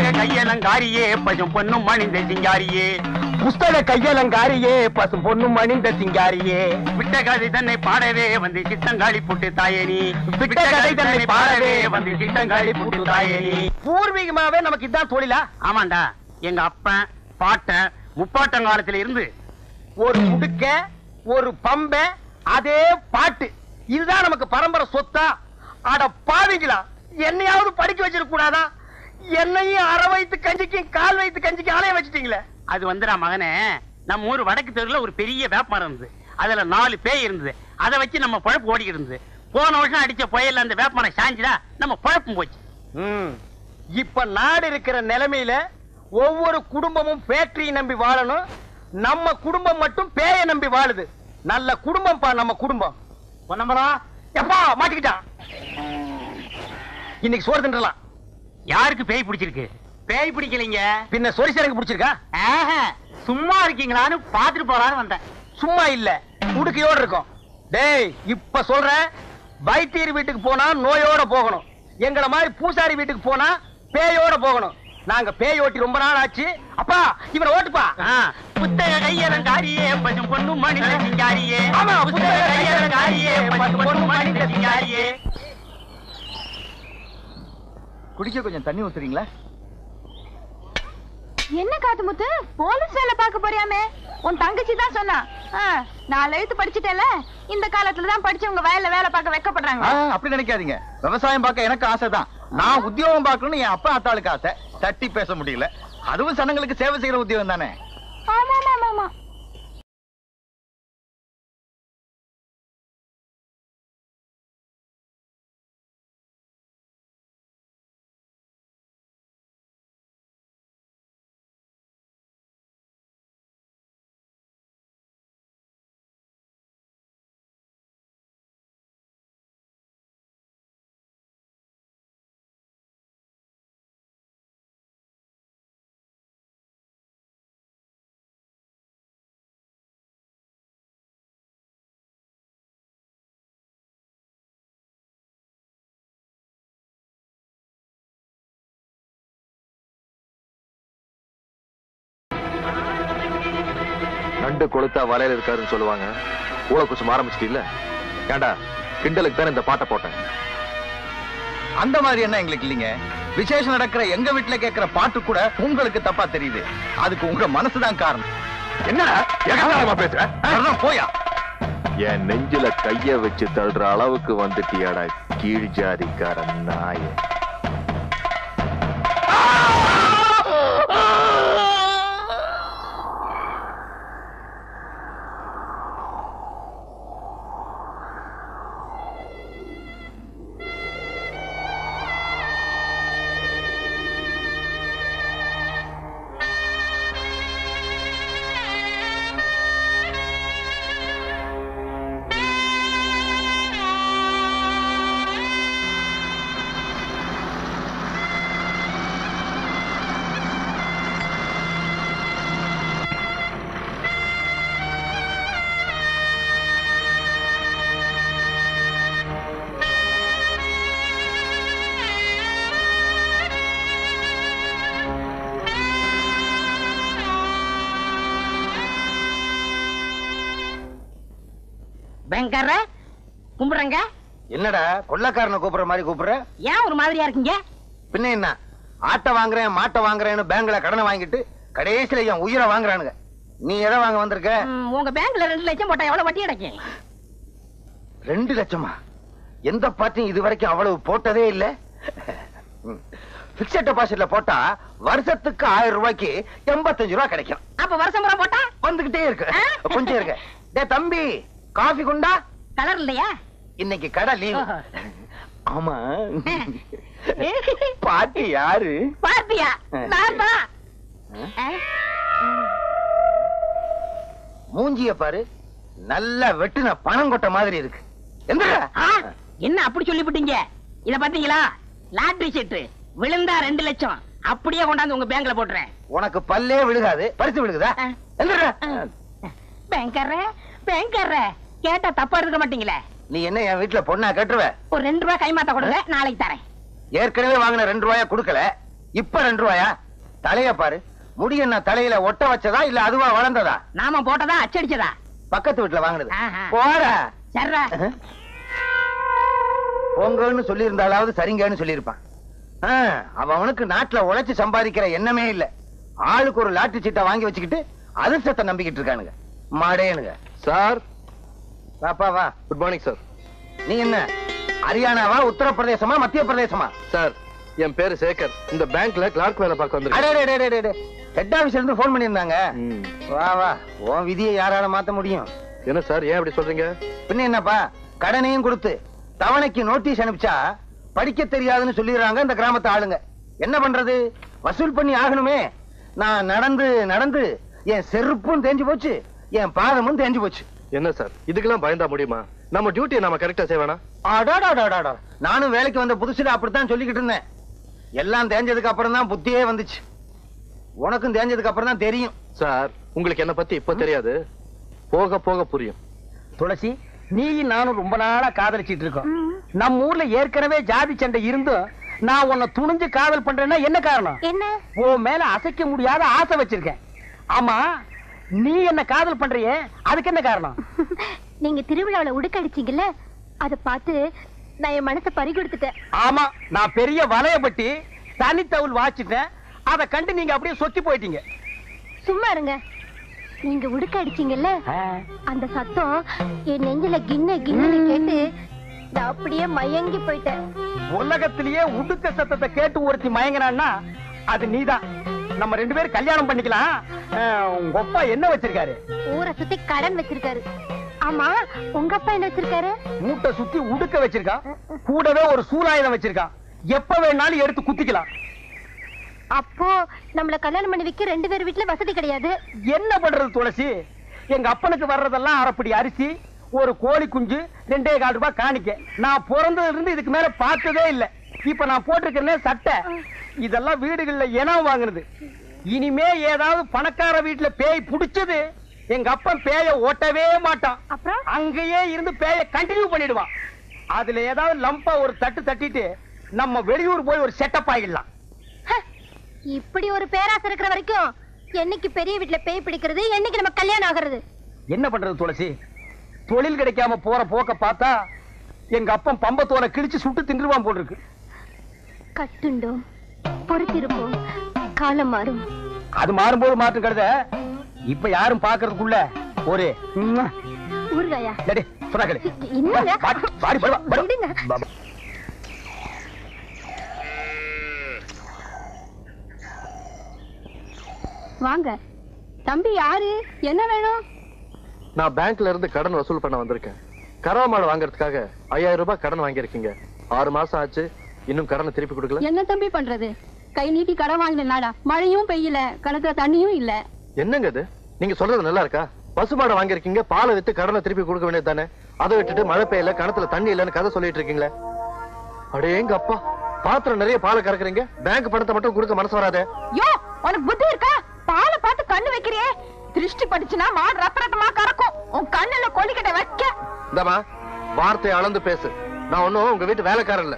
புத்தக கையலங்காரியே பசும் பொண்ணும் மணிந்த சிங்காரியே புஸ்தக கையலங்காரியே பசும் பொண்ணும் அணிந்த சிங்காரியே விட்ட கதை தன்னை பாடவே வந்து சித்தங்காளி புட்டு தாயேனி விட்ட கதை தன்னை பாடவே வந்து சித்தங்காளி புட்டு தாயேனி. பூர்வீகமாவே நமக்கு இதான் தொழிலா? ஆமாண்டா, எங்க அப்பன் பாட்டன் முப்பாட்டங்காலத்துல இருந்து ஒரு முடுக்க ஒரு பம்ப அதே பாட்டு இதுதான் நமக்கு பரம்பரை சொத்தா? அட பாவிங்களா, என்னையாவது படிக்க வச்சிருக்க கூடாதா? என்னையும் அரை வயித்து கஞ்சிக்கும் கால் வயித்து கஞ்சிக்கும் ஆலைய வச்சுட்டீங்களே. அது வந்துடா மகனே, நம்ம ஊர் வடக்கு தெருல ஒரு பெரிய வேப்பமரம் இருந்தது. அதுல 4 பேய் இருந்தது. அதை வச்சு நம்ம பழப்பு ஓடி இருந்தது. போன வருஷம் அடிச்ச புயல்ல அந்த வேப்பமரம் சாஞ்சிடா நம்ம பழப்பும் போச்சு. இப்ப நாடு இருக்கிற நிலைமையில ஒவ்வொரு குடும்பமும் பேட்டரியை நம்பி வாழணும். நம்ம குடும்பம் மட்டும் பேய நம்பி வாழுது. நல்ல குடும்பம் பா நம்ம குடும்பம். எப்பா மாட்டிக்கிட்டான். இன்னைக்கு சோறு தின்றலாம். யாருக்கு பேய் பிடிச்சிருக்கு? பேய் பிடிக்கலீங்க, பின்ன சொரிசரங்கு பிடிச்சிருக்கா? சும்மா இருக்கீங்களான்னு பாத்துட்டு போறான்னு வந்தேன். சும்மா இல்ல, உடுக்கையோடு இருக்கும். டேய் இப்ப சொல்றேன், வைத்தியர் வீட்டுக்கு போனா நோயோட போகணும். எங்களை மாதிரி பூசாரி வீட்டுக்கு போனா பேயோட போகணும். நாங்க பேய் ஓட்டி ரொம்ப நாள் ஆச்சு. அப்பா இவனை ஓட்டுப்பா. புத்தக கையலங்காரியே பசும் பொண்ணும் மணிந்த சிங்காரியே. ஆமா, புத்தக கையலங்காரியே பசும் பொண்ணும் மணிந்த சிங்காரியே. குடிக்க கொஞ்சம் தண்ணி ஊத்துறீங்களா? என்ன காத்துமுத்து, போலீஸ் வேலை பார்க்க போறியாமே? உன் தங்கச்சி தான் சொன்னா. 4 எழுத்து படிச்சுட்டேல, இந்த காலத்துல தான் படிச்சவங்க வயல்ல வேலை பார்க்க வைக்கப்படுறாங்க. அப்படி நினைக்காதீங்க. விவசாயம் பார்க்க எனக்கு ஆசை தான். நான் உத்தியோகம் பார்க்கணும்னு என் அப்பா அத்தாளுக்கு ஆசை. தட்டி பேச முடியல. அதுவும் சனங்களுக்கு சேவை செய்யற உத்தியோகம் தானே. ஆமா ஆமா ஆமா. நண்டு கொளுத்தா வலையில இருக்காருன்னு சொல்லுவாங்க. ஊழ குசும் ஆரம்பிச்சிட்டீல்ல? ஏண்டா கிண்டலுக்கு தானே இந்த பாட்டை போட்டேன். அந்த மாதிரி என்ன எங்களுக்கு இல்லைங்க. விசேஷம் நடக்கிற எங்க வீட்டுல கேட்கிற பாட்டு கூட உங்களுக்கு தப்பா தெரியுது. அதுக்கு உங்க மனசுதான் காரணம். என்னடா எகத்தாளமா பேசுற? போயா, என் நெஞ்சில கைய வச்சு தள்ளுற அளவுக்கு வந்துட்டியாடா கீழ் ஜாதிக்கார நாய. பயங்கர கும்பிடுறங்க. என்னடா கொள்ளக்காரனை கூப்பிடுற மாதிரி கூப்பிடுற? ஏன் ஒரு மாதிரியா இருக்கீங்க? பின்ன என்ன, ஆட்டை வாங்குறேன் மாட்டை வாங்குறேன்னு பேங்க்ல கடனை வாங்கிட்டு கடைசியில என் உயிரை வாங்குறானுங்க. நீ எதை வாங்க வந்திருக்க? உங்க பேங்க்ல 2 லட்சம் போட்டா எவ்வளவு வட்டி கிடைக்கும்? 2 லட்சமா? எந்த பார்ட்டியும் இது வரைக்கும் அவ்வளவு போட்டதே இல்ல. பிக்ஸட் டெபாசிட்ல போட்டா வருஷத்துக்கு 1000 ரூபாய்க்கு 85 ரூபாய் கிடைக்கும். அப்ப வருஷம் பூரா போட்டா வந்துகிட்டே இருக்கு. கொஞ்சம் இருக்கு. டே தம்பி, காஃபி குண்டா? கலர் இல்லையா? இன்னைக்கு கடை லீவு. ஆமா, பாட்டி யாரு? பாட்டியா? நான் தான். மூஞ்சிய பாரு, நல்லா வெட்டுன பணம் கொட்ட மாதிரி இருக்கு. என்ன அப்படி சொல்லிவிட்டீங்க? இத பாத்தீங்களா? லாட்டரி சீட்டு விழுந்தா 2 லட்சம் அப்படியே கொண்டாந்து உங்க பேங்க்ல போட்டுறேன். உனக்கு பல்லே விழுகாது, பரிசு விழுகுதா? பேங்கர்ற கேட்டா தப்பா இருக்க மாட்டீங்களே. நீ என்ன என் வீட்டுல பொண்ணா கட்டுருவ? ஒரு 2 ரூபாய் கைமாத்த கொடுங்க, நாளைக்கு தரேன். ஏற்கனவே வாங்கின 2 ரூபாயா கொடுக்கல, இப்ப 2 ரூபாயா? தலைய பாரு, முடி என்ன தலையில ஒட்ட வச்சதா இல்ல அதுவா வளர்ந்ததா? நாம போட்டதா அச்சடிச்சதா? பக்கத்து வீட்டுல வாங்கினது. ஆஹா. போற சர்ரா. போங்கன்னு சொல்லி இருந்தாலாவது சரிங்கன்னு சொல்லியிருப்பான். அவனுக்கு நாட்டுல உழைச்சு சம்பாதிக்கிற எண்ணமே இல்ல. ஆளுக்கு ஒரு லாட்டரி சீட்டை வாங்கி வச்சுக்கிட்டு அதிர்ஷ்டத்தை நம்பிக்கிட்டு இருக்கானுங்க மாடேனுங்க. சார் பாப்பா வா. Good morning sir. நீ என்ன ஹரியானாவா, உத்தரப்பிரதேசமா, மத்திய பிரதேசமா? சார் என் பேரு சேகர். இந்த பேங்க்ல கிளார்க் வேலை பார்க்க வந்திருக்கேன். ஹெட் ஆபீஸ்ல இருந்து போன் பண்ணிருந்தாங்க. வா வா, உன் விதியை யாரால மாத்த முடியும்? என்ன சார் ஏன் அப்படி சொல்றீங்க? பின்ன என்னப்பா, கடனையும் கொடுத்து தவணைக்கு நோட்டீஸ் அனுப்பிச்சா படிக்க தெரியாதுன்னு சொல்லிடுறாங்க இந்த கிராமத்து ஆளுங்க. என்ன பண்றது, வசூல் பண்ணி ஆகணுமே. நான் நடந்து நடந்து என் செருப்பும் தேஞ்சு போச்சு, என் பாதமும் தேஞ்சு போச்சு. என்ன சார் இதுக்கெல்லாம் பயந்தா முடியுமா? நம்ம டியூட்டியை நாம கரெக்டா செய்வேனா? நானும் வேலைக்கு வந்த புதுசுல அப்படித்தான் சொல்லிக்கிட்டு இருந்தேன். எல்லாம் தேஞ்சதுக்கு அப்புறம் தான் புத்தியே வந்துச்சு. உனக்கும் தேஞ்சதுக்கு அப்புறம் தான் தெரியும். சார் உங்களுக்கு என்ன பத்தி இப்ப தெரியாது, போக போக புரியும். துளசி, நீ நானும் ரொம்ப நாளா காதலிச்சிட்டு இருக்கோம். நம்ம ஊர்ல ஏற்கனவே ஜாதி சண்டை இருந்தும் நான் உன்னை துணிஞ்சு காதல் பண்றேன்னா என்ன காரணம்? என்ன? உன் மேல அசைக்க முடியாத ஆசை வச்சிருக்கேன். ஆமா, நீ என்ன காதல் பண்றியே, அதுக்கு என்ன காரணம்? நீங்க திருவிழாவில உடுக்கடிச்சீங்கல்ல, அத பார்த்து நான் என் மனசை பறி கொடுத்துட்டேன். ஆமா, நான் பெரிய வளையப்பட்டி தனித்தவுள் வாச்சிட்டேன். அதை கண்டு நீங்க அப்படியே சொக்கி போயிட்டீங்க. சும்மா இருங்க. நீங்க உடுக்க அடிச்சீங்கல்ல, அந்த சத்தம் என் நெஞ்சில கிண்ண கிண்ணு கேட்டு நான் அப்படியே மயங்கி போயிட்டேன். உலகத்திலேயே உடுக்க சத்தத்தை கேட்டு ஒருத்தி மயங்கினான்னா அது நீதான். நம்ம 2 பேரும் கல்யாணம் பண்ணிக்கலாம். உங்க அப்பா என்ன வச்சிருக்காரு? ஊரை சுத்தி கடன் வச்சிருக்காரு. ஆமா, உங்க அப்பா என்ன வச்சிருக்காரு? மூட்டை சுத்தி உடுக்க வச்சிருக்கான். கூடவே ஒரு சூலாயுதம் வச்சிருக்கான். எப்ப வேணாலும் எடுத்து குத்திக்கலாம். அப்போ நம்மள கல்யாணம் பண்ணி வைக்க 2 பேர் வீட்டுல வசதி கிடையாது. என்ன பண்றது துளசி? எங்க அப்பனுக்கு வர்றதெல்லாம் அரைப்படி அரிசி, ஒரு கோழி குஞ்சு, 2.25 ரூபாய் காணிக்க. நான் பிறந்ததுல இருந்து இதுக்கு மேல பார்த்ததே இல்ல. இப்ப நான் போட்டிருக்கேன் சட்டை, இதெல்லாம் வீடுகள்ல இனம் வாங்குனது. இனிமே ஏதாவது பணக்கார வீட்டுல பேய் புடிச்சது, எங்க அப்பன் பேய ஓட்டவே மாட்டான். அப்புறம் அங்கேயே இருந்து பேய கண்டினியூ பண்ணிடுவான். அதுல ஏதாவது லம்பா ஒரு தட்டு தட்டிட்டு நம்ம வெளியூர் போய் ஒரு செட்டப் ஆகிடலாம். இப்படி ஒரு பேராசை இருக்கிற வரைக்கும் என்னைக்கு பெரிய வீட்டுல பேய் பிடிக்கிறது, என்னைக்கு நம்ம கல்யாணம் ஆகிறது? என்ன பண்றது துளசி? தொழில் கிடைக்காம போற போக்க பார்த்தா எங்க அப்பன் பம்பத்தோலை கிழிச்சு சுட்டு தின்றுவான் போல் இருக்கு. கட்டுண்டோம், பொறுத்திருப்போம், காலம் மாறும். அது மாறும்போது மாற்றம் கருத இப்ப யாரும் பாக்குறதுக்குள்ள ஒரு ஊர்காயா சொன்னாக்களே. வாங்க தம்பி. யாரு? என்ன வேணும்? நான் பேங்க்ல இருந்து கடன் வசூல் பண்ண வந்திருக்கேன். கறவை மாடு வாங்குறதுக்காக 5000 ரூபாய் கடன் வாங்கியிருக்கீங்க. 6 மாசம் ஆச்சு, இன்னும் கடனை திருப்பி கொடுக்கல. என்ன தம்பி பண்றது? கை நீட்டி கடன் வாங்கினாடா, மழையும் பெய்யல, கணக்குல தண்ணியும் இல்ல. என்னங்க இது? நீங்க சொல்றது நல்லா இருக்கா? பசுமாடை வாங்கியிருக்கீங்க, பாலை வித்து கடனை திருப்பி கொடுக்க வேண்டியது தானே? அதை விட்டுட்டு மழை பெய்யல, கணத்துல தண்ணி இல்லன்னு கதை சொல்லிட்டு இருக்கீங்களே. அடேங்க அப்பா, பாத்திரம் நிறைய பாலை கறக்குறீங்க, பேங்க் பணத்தை மட்டும் கொடுக்க மனசு வராதே. யோ, உனக்கு புத்தி இருக்கா? பாலை பார்த்து கண்ணு வைக்கிறியே, திருஷ்டி படிச்சுனா மாடு ரத்தரத்தமா கறக்கும். உன் கண்ணுல கொல்லிக்கட்டை வைக்க. இந்தமா வார்த்தையை அளந்து பேசு. நான் ஒன்னும் உங்க வீட்டு வேலைக்காரன் இல்ல.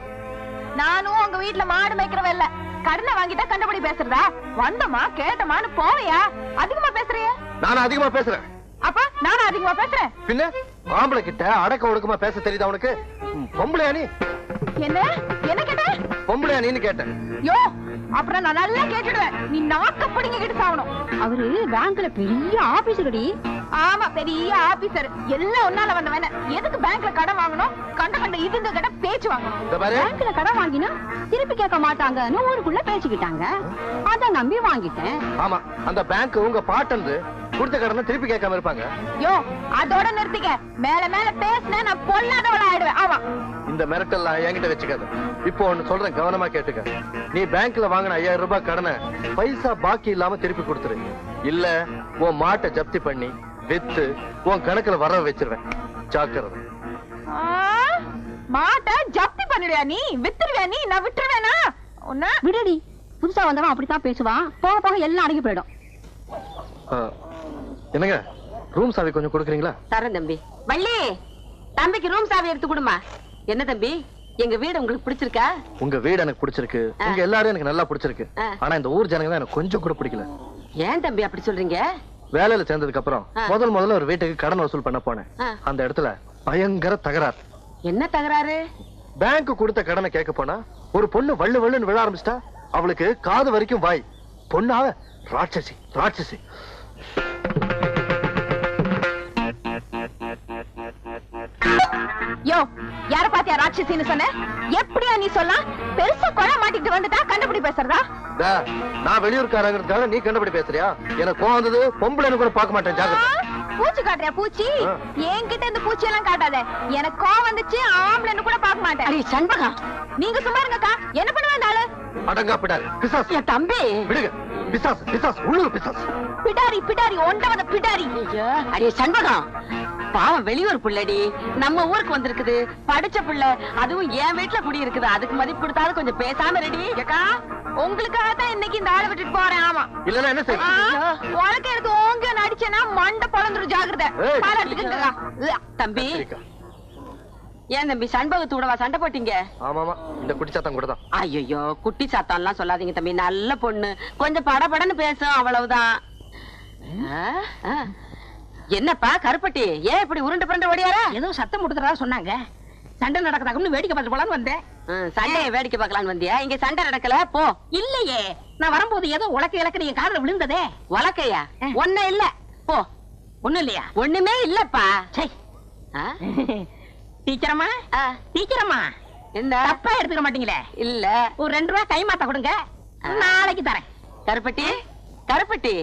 நானும் உங்க வீட்டுல மாடு மேய்க்கிறவ இல்ல. கடனை வாங்கிட்டா கண்டபடி பேசுறதா? வந்தமா கேட்டமான்னு போவையா? அதிகமா பேசுறியே. நானும் அதிகமா பேசுறேன். அப்ப நானும் அதிகமா பேசுறேன். பின்ன ஆம்பளை கிட்ட அடக்க ஒடுக்கமா பேச தெரியுதா உனக்கு? பொம்பளையா நீ? என்ன என்ன கேட்ட? பொம்பளையா நீன்னு கேட்டேன். யோ, அப்புறம் நான் நல்லா கேட்டுடுவேன். நீ நாக்க பிடிங்கிட்டு சாவணும். அவரு பேங்க்ல பெரிய ஆபீசர்டி. ஆமா, பெரிய ஆபீசர். எல்லாம் ஒன்னால வந்தவன. எதுக்கு பேங்க்ல கடன் வாங்கணும்? கண்ட இதுங்க கிட்ட பேச்சு வாங்கணும். பேங்க்ல கடன் வாங்கினா திருப்பி கேட்க மாட்டாங்கன்னு ஊருக்குள்ள பேசிக்கிட்டாங்க. அத நம்பி வாங்கிட்டேன். ஆமா, அந்த பேங்க் உங்க பாட்டந்து கொடுத்த கடனை திருப்பி கேட்காம இருப்பாங்க. யோ, அதோட நிறுத்திக்க. மேல மேல பேசினா நான் பொல்லாதவள ஆயிடுவேன். ஆமா, இந்த மிரட்டல்லாம் என்கிட்ட வச்சுக்காத. இப்போ ஒன்னு சொல்றேன், கவனமா கேட்டுக்க. நீ பேங்க்ல வாங்கின 5000 ரூபாய் கடனை பைசா பாக்கி இல்லாம திருப்பி கொடுத்துரு. இல்ல உன் மாட்டை ஜப்தி பண்ணி வித்து உன் கணக்குல வர வச்சிருவேன். ஜாக்கிரதை. மாட்டை ஜப்தி பண்ணிடுவியா நீ? வித்துருவியா நீ? நான் விட்டுருவேனா? உன்ன விடுடி. புதுசா வந்தவன் அப்படித்தான் பேசுவான். போக போக எல்லாம் அடங்கி போயிடும். என்னங்க, ரூம் சாவி கொஞ்சம் கொடுக்குறீங்களா? தரேன் தம்பி. வள்ளி, தம்பிக்கு ரூம் சாவி எடுத்து கொடுமா. என்ன தம்பி, எங்க வீடு உங்களுக்கு பிடிச்சிருக்கா? உங்க வீடு எனக்கு பிடிச்சிருக்கு, உங்க எல்லாரும் எனக்கு நல்லா பிடிச்சிருக்கு. ஆனா இந்த ஊர் ஜனங்க தான் எனக்கு கொஞ்சம் கூட பிடிக்கல. ஏன் தம்பி அப்படி சொல்றீங்க? வேலையில சேர்ந்ததுக்கு அப்புறம் முதல்ல ஒரு வீட்டுக்கு கடன் வசூல் பண்ண போனேன். அந்த இடத்துல பயங்கர தகராறு. என்ன தகராறு? பேங்க் கொடுத்த கடனை கேட்க போனா ஒரு பொண்ணு வள்ளு வள்ளுன்னு விழ ஆரம்பிச்சிட்டா. அவளுக்கு காது வரைக்கும் வாய். பொண்ணாவ ராட்சசி ராட்சசி. யோ, யார பாத்தியா ராட்சசின்னு சொன்ன? எப்படியா நீ சொல்லலாம்? பெருசா கொலை மாட்டிட்டு வந்துட்டா கண்டுபிடி பேசுறதா? நான் வெளியூர்காரங்கிறதுக்காக நீ கண்டுபிடி பேசுறியா? எனக்கு கோவம் வந்தது, பொம்பளைன்னு கூட பார்க்க மாட்டேன். ஜாக்கிரதை. பூச்சி காட்டுறியா? பூச்சி என்கிட்ட இந்த பூச்சி எல்லாம் காட்டாத. எனக்கு கோவம் வந்துச்சு, ஆம்பளைன்னு கூட பார்க்க மாட்டேன். அடி சண்பகம், நீங்க சும்மா இருங்கக்கா. என்ன பண்ணுவா இந்த ஆளு? அடங்கா பிடாரி பிசாசு. என் தம்பி விடுங்க. பிசாசு பிசாசு உள்ளூர் பிசாசு. பிடாரி பிடாரி ஒண்டவத பிடாரி. அடி சண்பகம், பாவம் வெளியூர் பிள்ளடி, நம்ம ஊருக்கு வந்திருக்குது, படிச்ச பிள்ளை, அதுவும் என் வீட்டுல குடி இருக்குது. அதுக்கு மதிப்பு கொடுத்தாலும் கொஞ்சம் பேசாம ரெடி. ஏக்கா, உங்களுக்காக தான் இன்னைக்கு இந்த ஆளை விட்டுட்டு போறேன். ஆமா, இல்லன்னா என்ன செய்ய? உனக்கு எனக்கு ஓங்க நடிச்சேன்னா மண்டை பொழந்துரும். ஜாக்கிரதை. தம்பி, ஏன் தம்பி சண்பகத்தோடவா சண்டை போட்டீங்க? ஆமாமா, இந்த குட்டி சாத்தான் கூட தான். ஐயோ, குட்டி சாத்தான்லாம் சொல்லாதீங்க தம்பி, நல்ல பொண்ணு, கொஞ்சம் படபடன்னு பேசும், அவ்வளவுதான். என்னப்பா கருப்பட்டி, ஏன் இப்படி உருண்டு புரண்டு ஓடியாரா? ஏதோ சத்தம் முடுக்கிறதா சொன்னாங்க. சண்டை நடக்குதான்னு வேடிக்கை பார்த்து போலான்னு வந்தேன். சண்டையை வேடிக்கை பார்க்கலான்னு வந்தியா? இங்க சண்டை நடக்கல போ. இல்லையே, நான் வரும்போது ஏதோ உலக்க இலக்க நீங்க காதுல விழுந்ததே. உலக்கையா? ஒண்ணு இல்ல, போ. ஒண்ணும் இல்லையா? ஒண்ணுமே இல்லப்பா. டீச்சரம்மா, டீச்சரம்மா, என்ன தப்பா எடுத்துக்க மாட்டீங்களே? இல்ல, ஒரு 2 ரூபாய் கை மாத்த கொடுங்க, நாளைக்கு தரேன். கருப்பட்டி, கருப்பட்டி,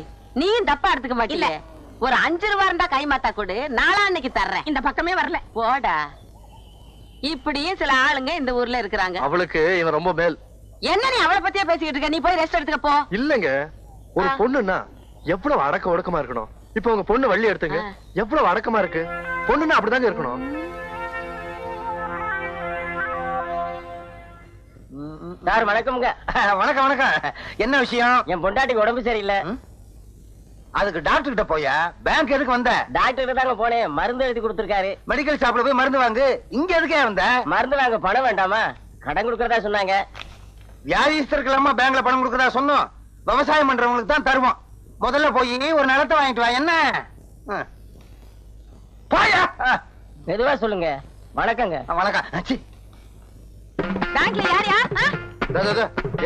நீயும் தப்பா எடுத்துக்க மாட்டீங்க. ஒரு 5 ரூபா இருந்தா கை மாத்தா கொடு, நாளான்னைக்கு தர்றேன். இந்த பக்கமே வரல. போடா. இப்படியும் சில ஆளுங்க இந்த ஊர்ல இருக்கிறாங்க. அவளுக்கு இவன் ரொம்ப மேல். என்ன நீ அவளை பத்தியா பேசிக்கிட்டு இருக்க? நீ போய் ரெஸ்ட் எடுத்துக்க போ. இல்லங்க, ஒரு பொண்ணுன்னா எவ்வளவு அடக்க ஒடுக்கமா இருக்கணும். இப்ப உங்க பொண்ணு வள்ளி எடுத்துங்க, எவ்வளவு அடக்கமா இருக்கு. பொண்ணுன்னா அப்படிதாங்க இருக்கணும். சார் வணக்கம்ங்க. வணக்கம் வணக்கம். என்ன விஷயம்? என் பொண்டாட்டிக்கு உடம்பு சரியில்லை. அதுக்கு டாக்டர் கிட்ட போயா? பேங்க் எதுக்கு வந்த? டாக்டர் கிட்ட தாங்க போனேன், மருந்து எழுதி கொடுத்திருக்காரு. மெடிக்கல் ஷாப்ல போய் மருந்து வாங்கு. இங்க எதுக்கே வந்த? மருந்து வாங்க பணம் வேண்டாமா? கடன் கொடுக்கறதா சொன்னாங்க. வியாதிஸ்தருக்கெல்லாமா பேங்க்ல பணம் கொடுக்கறதா சொன்னோம்? விவசாயம் பண்றவங்களுக்கு தான் தருவோம். முதல்ல போய் ஒரு நிலத்தை வாங்கிட்டு வா. என்ன போயா? மெதுவா சொல்லுங்க. வணக்கங்க. வணக்கம். பேங்க்ல யாரையா?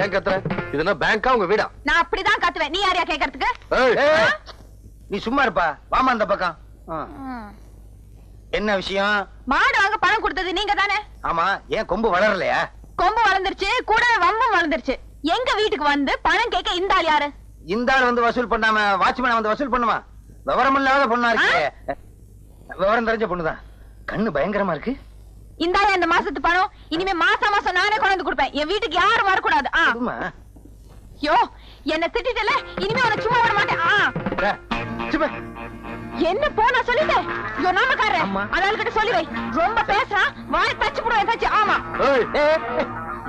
ஏன் கத்துற? இதுனா பேங்கா உங்க வீடா? நான் அப்படிதான் கத்துவேன். நீ யாரையா கேட்கறதுக்கு? நீ சும்மா இருப்பா. வாமா அந்த பக்கம். என்ன விஷயம்? மாடு வாங்க பணம் கொடுத்தது நீங்க தானே? ஆமா. ஏன் கொம்பு வளரலையா? கொம்பு வளர்ந்துருச்சு, கூட வம்பும் வளர்ந்துருச்சு. எங்க வீட்டுக்கு வந்து பணம் கேட்க இந்த ஆள் யாரு? இந்த ஆள் வந்து வசூல் பண்ணாம வாட்ச்மேன் வந்து வசூல் பண்ணுமா? விவரம் இல்லாத பொண்ணா இருக்கு. விவரம் தெரிஞ்ச பொண்ணுதான். கண்ணு பயங்கரமா இருக்கு. இந்த ஆள் இந்த மாசத்து பணம் இனிமே மாசம் மாசம் நானே கொண்டு வந்து கொடுப்பேன். என் வீட்டுக்கு யாரும் வரக்கூடாது. யோ, என்ன திட்டிட்டல, இனிமே உன சும்மா விட மாட்டேன். என்ன போனா சொல்லிட்டேன். யோ நாமக்காரன், அதனால கிட்ட சொல்லி வை. ரொம்ப பேசுறான், வாய் தச்சு போடுவேன். தச்சு. ஆமா.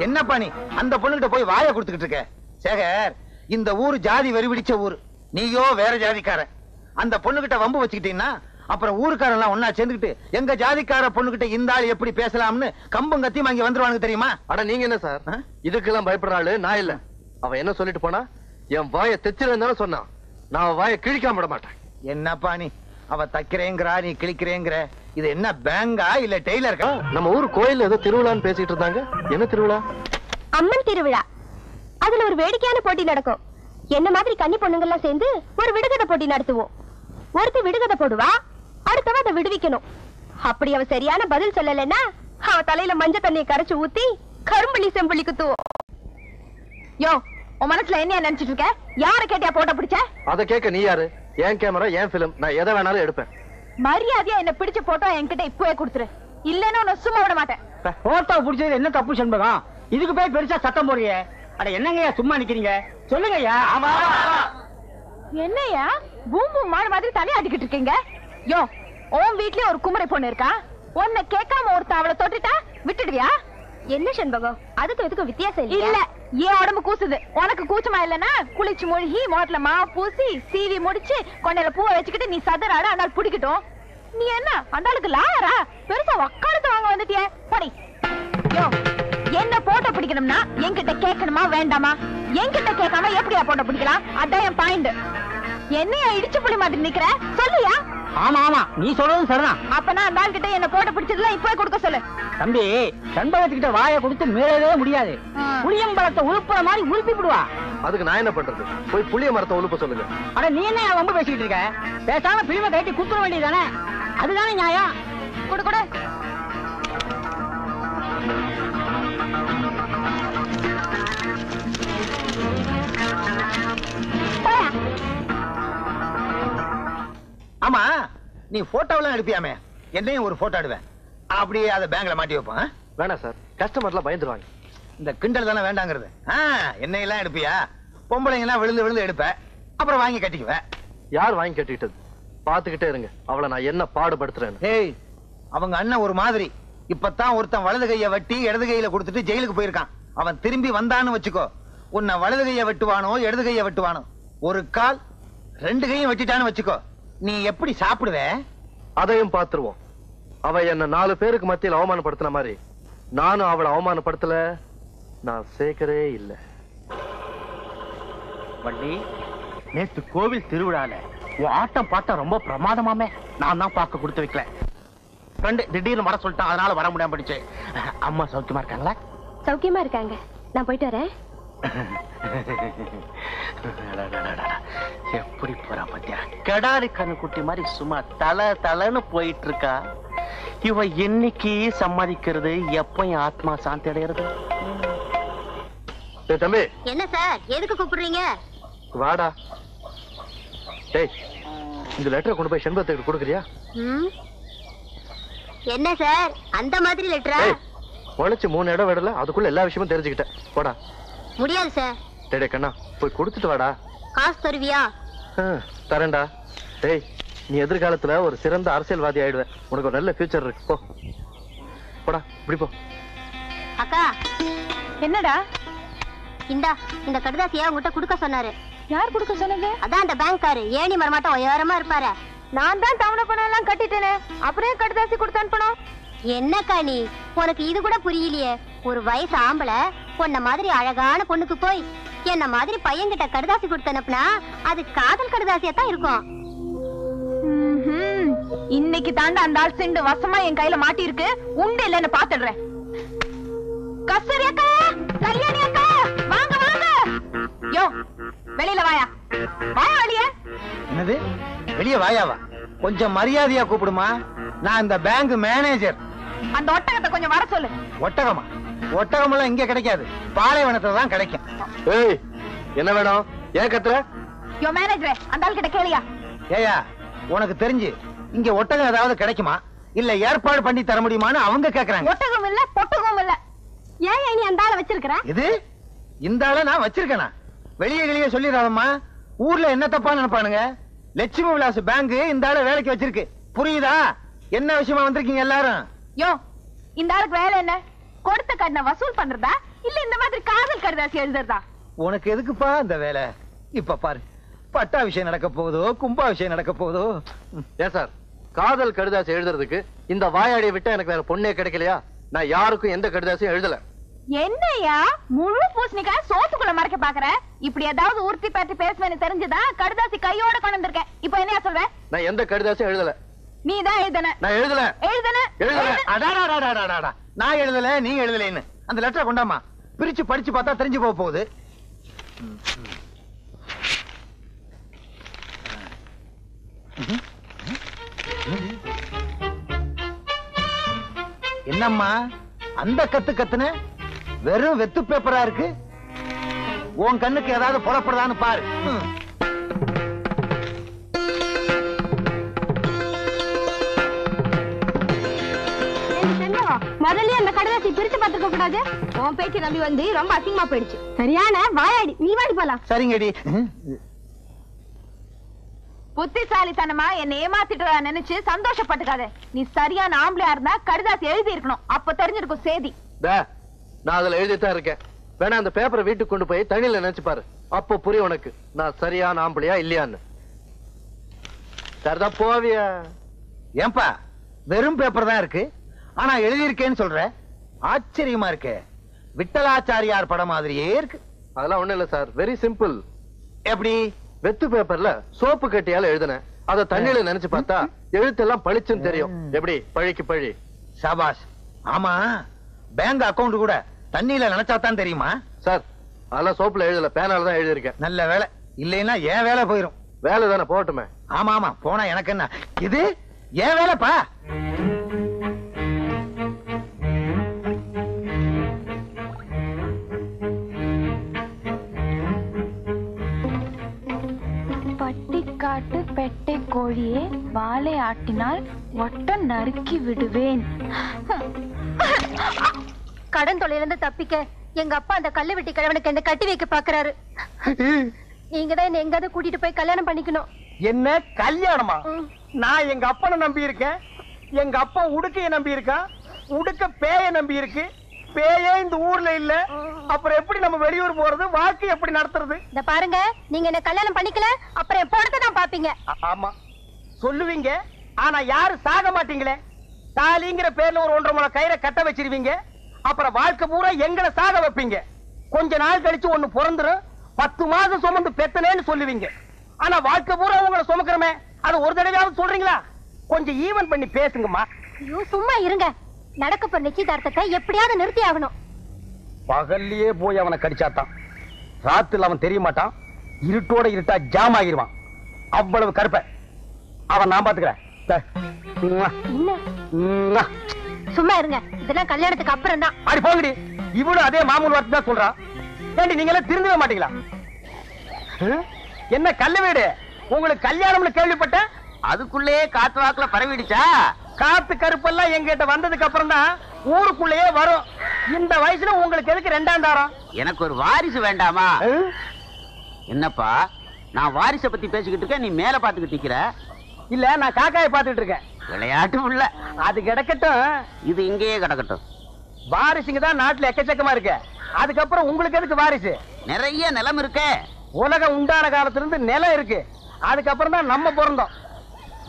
என்னப்பா நீ அந்த பொண்ணுகிட்ட போய் வாயை கொடுத்துக்கிட்டு இருக்க? சேகர், இந்த ஊரு ஜாதி வெறி பிடிச்ச ஊரு. நீயோ வேற ஜாதிக்காரன். அந்த பொண்ணுகிட்ட வம்பு வச்சுக்கிட்டீங்கன்னா அப்புறம் ஊருக்காரெல்லாம் ஒன்னா சேர்ந்துக்கிட்டு எங்க ஜாதிக்கார பொண்ணுகிட்ட இந்த ஆள் எப்படி பேசலாம்னு கம்பம் கத்தியும் அங்க வந்துருவாங்க தெரியுமா? அட நீங்க என்ன சார், இதுக்கெல்லாம் பயப்படுற ஆளு நான் இல்ல. அவ என்ன சொல்லிட்டு போனா, என் வாயை தெச்சிருந்தாலும் சொன்னான். நான் வாயை கிழிக்காம விட மாட்டேன். என்னப்பா நீ? அவ தைக்கிறேங்கிறா, நீ கிழிக்கிறேங்கிற. இது என்ன பேங்கா இல்ல டெய்லருக்கா? நம்ம ஊர் கோயில்ல ஏதோ திருவிழான்னு பேசிட்டு இருந்தாங்க. என்ன திருவிழா? அம்மன் திருவிழா. அதுல ஒரு வேடிக்கையான போட்டி நடக்கும். என்ன மாதிரி கன்னி பொண்ணுங்க எல்லாம் சேர்ந்து ஒரு விடுகதை போட்டி நடத்துவோம். ஒருத்தி விடுகதை போடுவா, அடுத்தவ அதை விடுவிக்கணும். அப்படி அவ சரியான பதில் சொல்லலைன்னா அவ தலையில மஞ்சள் தண்ணியை கரைச்சு ஊத்தி கரும்புள்ளி செம்புள்ளி குத்துவோம். யோ, உன் மனசுல என்ன நினைச்சிட்டு இருக்க? யார கேட்டியா போட்டோ பிடிச்ச? அத கேட்க நீ யாரு? என் கேமரா, என் பிலிம், நான் எதை வேணாலும் எடுப்பேன். மரியாதையா என்ன பிடிச்ச போட்டோ என்கிட்ட இப்பவே கொடுத்துரு, இல்லன்னா உன்னை சும்மா விட மாட்டேன். போட்டோ பிடிச்சது என்ன தப்பு சண்பகம்? இதுக்கு போய் பெருசா சத்தம் போடுறிய? அட என்னங்கய்யா சும்மா நிக்கிறீங்க? சொல்லுங்கய்யா. என்னையா பூம் பூம் மாடு மாதிரி தனி ஆடிக்கிட்டு இருக்கீங்க? யோ, உன் வீட்லயே ஒரு குமரை பொண்ணு இருக்கா. உன்னை கேட்காம ஒருத்த அவளை தொட்டுட்டா விட்டுடுவியா? என்ன சண்பகம், அதுக்கு இதுக்கு வித்தியாசம் இல்ல. ஏன் உடம்பு கூசுது? உனக்கு கூச்சமா இல்லன்னா குளிச்சு மூழ்கி மோட்ல மாவு பூசி சீவி முடிச்சு கொண்டையில பூவை வச்சுக்கிட்டு நீ சதுராட அந்த பிடிக்கட்டும். நீ என்ன அந்த ஆளுக்கு லாயரா? பெருசா வக்காலத்து வாங்க வந்துட்டியே. படி. யோ, என்ன போட்டோ பிடிக்கணும்னா என்கிட்ட கேட்கணுமா வேண்டாமா? என்கிட்ட கேட்காம எப்படியா போட்டோ பிடிக்கலாம்? அதான் என் பாயிண்ட். என்னையா இடிச்சு புலி மாதிரி நிக்கிற? சொல்லியா? ஆமா ஆமா, நீ சொல்றதும் சரிதான். அப்பனா அந்த ஆள் கிட்ட என்ன போட்டோ பிடிச்சதுல இப்பவே கொடுக்க சொல்லு. தம்பி, செண்பகத்துக்கிட்ட வாயை கொடுத்து மீளவே முடியாது. புளியம்பழத்தை உழுப்புற மாதிரி உழுப்பி விடுவா. அதுக்கு நான் என்ன பண்றது? போய் புளிய மரத்தை உழுப்ப சொல்லுங்க. அட நீ என்ன ரொம்ப பேசிக்கிட்டு இருக்க? பேசாம பிரிவை கட்டி குத்துற வேண்டியதானே? அதுதானே நியாயம். கொடு கொடு. ஆமா, நீ போட்டோவெல்லாம் எடுப்பியாமே, என்னையும் ஒரு போட்டோ எடுவேன். அப்படியே அதை பேங்க்ல மாட்டி வைப்பான். வேணாம் சார், கஸ்டமர்லாம் பயந்துருவாங்க. இந்த கிண்டல் தானே வேண்டாங்கிறது. என்னையெல்லாம் எடுப்பியா? பொம்பளைங்க எல்லாம் விழுந்து விழுந்து எடுப்ப, அப்புறம் வாங்கி கட்டிக்குவேன். யார் வாங்கி கட்டிட்டது? பாத்துக்கிட்டே இருங்க, அவளை நான் என்ன பாடுபடுத்துறேன். ஏய், அவங்க அண்ணன் ஒரு மாதிரி. இப்பதான் ஒருத்தன் வலது கைய வெட்டி இடது கையில கொடுத்துட்டு ஜெயிலுக்கு போயிருக்கான். அவன் திரும்பி வந்தான்னு வச்சுக்கோ, உன்னை வலது கைய வெட்டுவானோ இடது கைய வெட்டுவானோ. ஒரு கால் ரெண்டு கையும் வெட்டிட்டான்னு வச்சுக்கோ, நீ எப்படி சாப்பிடுவ? அதையும் பாத்துருவோம். அவ என்ன 4 பேருக்கு மத்தியில் அவமானப்படுத்தின மாதிரி நானும் அவளை அவமானப்படுத்தல. நான் சேர்க்கவே இல்லை. வள்ளி, நேத்து கோவில் திருவிழால உன் ஆட்டம் பாட்டம் ரொம்ப பிரமாதமாமே. நான் தான் பார்க்க கொடுத்து வைக்கல. ஃப்ரெண்டு திடீர்னு வர சொல்லிட்டான், அதனால வர முடியாம போயிடுச்சு. அம்மா சௌக்கியமா இருக்காங்களா? சௌக்கியமா இருக்காங்க. நான் போயிட்டு வரேன். எப்படி போறா பாத்தியா? கடாரி கண்ணு குட்டி மாதிரி சும்மா தல தலன்னு போயிட்டு இருக்கா. இவ என்னைக்கு சம்மதிக்கிறது? எப்ப என் ஆத்மா சாந்தி அடைகிறது? தம்பி. என்ன சார், எதுக்கு கூப்பிடுறீங்க? வாடா. டேய், இந்த லெட்டரை கொண்டு போய் செண்பகத்துக்கு கொடுக்குறியா? என்ன சார், அந்த மாதிரி லெட்டரா? உழைச்சு 3 இடம் விடல, அதுக்குள்ள எல்லா விஷயமும் தெரிஞ்சுக்கிட்டேன். போடா. முடியாது சார். டேய் கண்ணா, போய் கொடுத்துட்டு வாடா. காசு தருவியா? தரேன்டா. டேய், நீ எதிர்காலத்துல ஒரு சிறந்த அரசியல்வாதி ஆயிடுவ. உனக்கு ஒரு நல்ல ஃபியூச்சர் இருக்கு. போ போடா, இப்படி போ. அக்கா. என்னடா? இந்த கடுதாசியா உங்ககிட்ட கொடுக்க சொன்னாரு. யார் கொடுக்க சொன்னது? அதான் அந்த பேங்க்காரு, ஏணி மரமாட்டம் உயரமா இருப்பாரு. நான் தான் தவணை பணம் எல்லாம் கட்டிட்டேனே, அப்புறம் கடுதாசி கொடுத்து அனுப்பணும். என்னக்கா நீ, உனக்கு இது கூட புரியலையே? ஒரு வயசு ஆம்பளை பொண்ண மாதிரி அழகான பொண்ணுக்கு போய் என்ன மாதிரி பையன்கிட்ட கடுதாசி கொடுத்து அனுப்புனா அது காதல் கடுதாசியா தான் இருக்கும். இன்னைக்கு தாண்டா அந்த ஆள் சிண்டு வசமா என் கையில மாட்டி இருக்கு. உண்டு இல்லன்னு பாத்துடுறேன். கஸ்தூரி அக்கா, கல்யாணி அக்கா, வாங்க வாங்க. யோ, வெளியில வாயா. வாயா வெளியே. என்னது வெளியே வாயாவா? கொஞ்சம் மரியாதையா கூப்பிடுமா. நான் இந்த பேங்க் மேனேஜர். அந்த ஒட்டகத்தை கொஞ்சம் வர சொல்லு. ஒட்டகமா? ஒட்டகம் எல்லாம் இங்க கிடைக்காது, பாலைவனத்துல தான் கிடைக்கும். ஏய், என்ன வேணும்? ஏன் கத்துற? யோ மேனேஜரே, அந்த ஆள் கிட்ட கேளியா? ஏயா, உனக்கு தெரிஞ்சு இங்க ஒட்டகம் ஏதாவது கிடைக்குமா, இல்ல ஏற்பாடு பண்ணி தர முடியுமான்னு அவங்க கேக்குறாங்க. ஒட்டகம் இல்ல, பொட்டகம் இல்ல. ஏன் நீ அந்த ஆளை வச்சிருக்கிற? இது இந்த ஆளை நான் வச்சிருக்கேனா? வெளியே வெளியே சொல்லிடாதம்மா, ஊர்ல என்ன தப்பா நினைப்பானுங்க. லட்சுமி விலாஸ் பேங்க் இந்த ஆளை வேலைக்கு வச்சிருக்கு, புரியுதா? என்ன விஷயமா வந்திருக்கீங்க எல்லாரும்? யோ, இந்த ஆளுக்கு வேலை என்ன? கொடுத்த கடனை வசூல் பண்றதா இல்ல இந்த மாதிரி காதல் கடுதாசி எழுதுறதா? உனக்கு எதுக்குப்பா இந்த வேலை? இப்ப பாரு, பட்டா விஷயம் நடக்க போகுதோ, கும்பா விஷயம் நடக்க போகுதோ. ஏன் சார், காதல் கடிதாசி எழுதுறதுக்கு இந்த வாயாடியை விட்டா எனக்கு வேற பொண்ணே கிடைக்கலையா? நான் யாருக்கும் எந்த கடிதாசியும் எழுதல. என்னையா முழு பூசணிக்காய் சோத்துக்குள்ள மறைக்க பாக்குற? இப்படி ஏதாவது உறுத்தி பற்றி பேசுவேன்னு தெரிஞ்சுதான் கடுதாசி கையோட கொண்டு வந்திருக்கேன். இப்ப என்னையா சொல்ற? நான் எந்த கடிதாசியும் எழுதல. நீ தான் எழுதன. நான் எழுதல. நான் எழுதல, நீ எழுதலன்னு அந்த லெட்டரை கொண்டாமா, பிரிச்சு படிச்சு பார்த்தா தெரிஞ்சு போக போகுது. என்னம்மா அந்த கத்து கத்துன? வெறும் வெத்து பேப்பரா இருக்கு. உன் கண்ணுக்கு ஏதாவது புறப்படுதான்னு பாரு. முதல்ல அந்த கடைசி பிரிச்சு பார்த்துக்க கூடாது. உன் பேச்சு நம்பி வந்து ரொம்ப அசிங்கமா போயிடுச்சு. சரியான வாயாடி, நீ வாடி போலாம். சரிங்கடி. புத்திசாலித்தனமா என்ன ஏமாத்திட்டு நினைச்சு சந்தோஷப்பட்டுக்காத. நீ சரியான ஆம்பளையா இருந்தா கடுதாசி எழுதி இருக்கணும், அப்ப தெரிஞ்சிருக்கும் சேதி. நான் அதுல எழுதித்தான் இருக்கேன். வேணா அந்த பேப்பரை வீட்டுக்கு கொண்டு போய் தண்ணியில நினைச்சு பாரு, அப்ப புரியும் உனக்கு நான் சரியான ஆம்பளையா இல்லையான்னு. சரிதான் போவியா? ஏன்பா வெறும் பேப்பர் தான் இருக்கு, ஆனா எழுதியிருக்கேன்னு சொல்ற? ஆச்சரியமா இருக்கு. விட்டலாச்சாரியார் படம் மாதிரியே இருக்கு. அதெல்லாம் ஒண்ணும் இல்ல சார், வெரி சிம்பிள். எப்படி? வெத்து பேப்பர்ல சோப்பு கட்டியால எழுதுனேன், அத தண்ணியில நினைச்சு பார்த்தா எழுத்தெல்லாம் பளிச்சுன்னு தெரியும். எப்படி? பழிக்கு பழி. சபாஷ். ஆமா, பேங்க் அக்கவுண்ட் கூட தண்ணியில நினைச்சாதான் தெரியுமா? சார் அதெல்லாம் சோப்புல எழுதல, பேனால தான் எழுதிருக்கேன். நல்ல வேலை, இல்லைன்னா ஏன் வேலை போயிரும். வேலை தானே, போகட்டுமே. ஆமா ஆமா, போனா எனக்கு என்ன, இது ஏன் வேலைப்பா. பட்டிக்காட்டு பெட்டை கோழியே வாளை ஆட்டினால் ஒட்ட நறுக்கி விடுவேன். கடன் தொலைலிருந்து தப்பிக்க எங்க அப்பா அந்த கல்லு வெட்டி கிழவனுக்கு என்ன கட்டி வைக்க பாக்குறாரு. நீங்க தான் என்ன எங்காவது கூட்டிட்டு போய் கல்யாணம் பண்ணிக்கணும். என்ன கல்யாணமா? நான் எங்க அப்பனை நம்பி இருக்கேன், எங்க அப்பா உடுக்கைய நம்பி இருக்கான், உடுக்க பேய நம்பி இருக்கு. பேயே இந்த ஊர்ல இல்ல, அப்புறம் எப்படி நம்ம வெளியூர் போறது, வாழ்க்கை எப்படி நடத்துறது? இந்த பாருங்க, நீங்க என்ன கல்யாணம் பண்ணிக்கல அப்புறம் என் பொண்ணத்தை தான் பாப்பீங்க. ஆமா சொல்லுவீங்க, ஆனா யாரும் சாக மாட்டீங்களே. தாலிங்கிற பேர்ல ஒரு 1.5 முழ கயிறை கட்ட வச்சிருவீங்க, அப்புறம் வாழ்க்கை பூரா எங்களை சாக வைப்பீங்க. கொஞ்ச நாள் கழிச்சு ஒண்ணு பிறந்துரும், 10 மாசம் சுமந்து பெத்தனேன்னு சொல்லுவீங்க. ஆனா வாழ்க்கை பூரா உங்களை சுமக்கிறமே, அது ஒரு தடவையாவது சொல்றீங்களா? கொஞ்சம் ஈவன் பண்ணி பேசுங்கம்மா. ஐயோ சும்மா இருங்க, நடக்க போற நிச்சயதார்த்தத்தை எப்படியாவது நிறுத்தி ஆகணும். பகல்லையே போய் அவனை கடிச்சாத்தான், ராத்துல அவன் தெரிய மாட்டான், இருட்டோட இருட்டா ஜாம் ஆகிருவான். அவ்வளவு கருப்ப அவன் நான் பாத்துக்கிறேன். என்ன சும்மா இருங்க, இதெல்லாம் கல்யாணத்துக்கு அப்புறம் தான். அடி போங்கடி, இவளும் அதே மாமூல் வார்த்தை தான் சொல்றான். ஏண்டி நீங்க எல்லாம் திருந்தவே மாட்டீங்களா? என்ன கல்ல வீடு, உங்களுக்கு கல்யாணம்னு கேள்விப்பட்டேன், அதுக்குள்ளேயே காத்து வாக்குல பரவிடுச்சா? காத்து கருப்பெல்லாம் எங்கிட்ட வந்ததுக்கு அப்புறம் தான் ஊருக்குள்ளேயே வரும். இந்த வயசுல உங்களுக்கு எதுக்கு 2ஆம் தாரம்? எனக்கு ஒரு வாரிசு வேண்டாமா? என்னப்பா, நான் வாரிசை பத்தி பேசிக்கிட்டு இருக்கேன், நீ மேல பாத்துக்கிட்டு நிக்கிற. இல்ல, நான் காக்காயை பாத்துக்கிட்டு இருக்கேன். விளையாட்டு உள்ள அது கிடக்கட்டும், இது இங்கேயே கிடக்கட்டும். வாரிசுங்க தான் நாட்டுல எக்கச்சக்கமா இருக்கு. அதுக்கப்புறம் உங்களுக்கு எதுக்கு வாரிசு? நிறைய நிலம் இருக்கே. உலகம் உண்டான காலத்துல இருந்து நிலம் இருக்கு, அதுக்கப்புறம் தான் நம்ம பிறந்தோம்.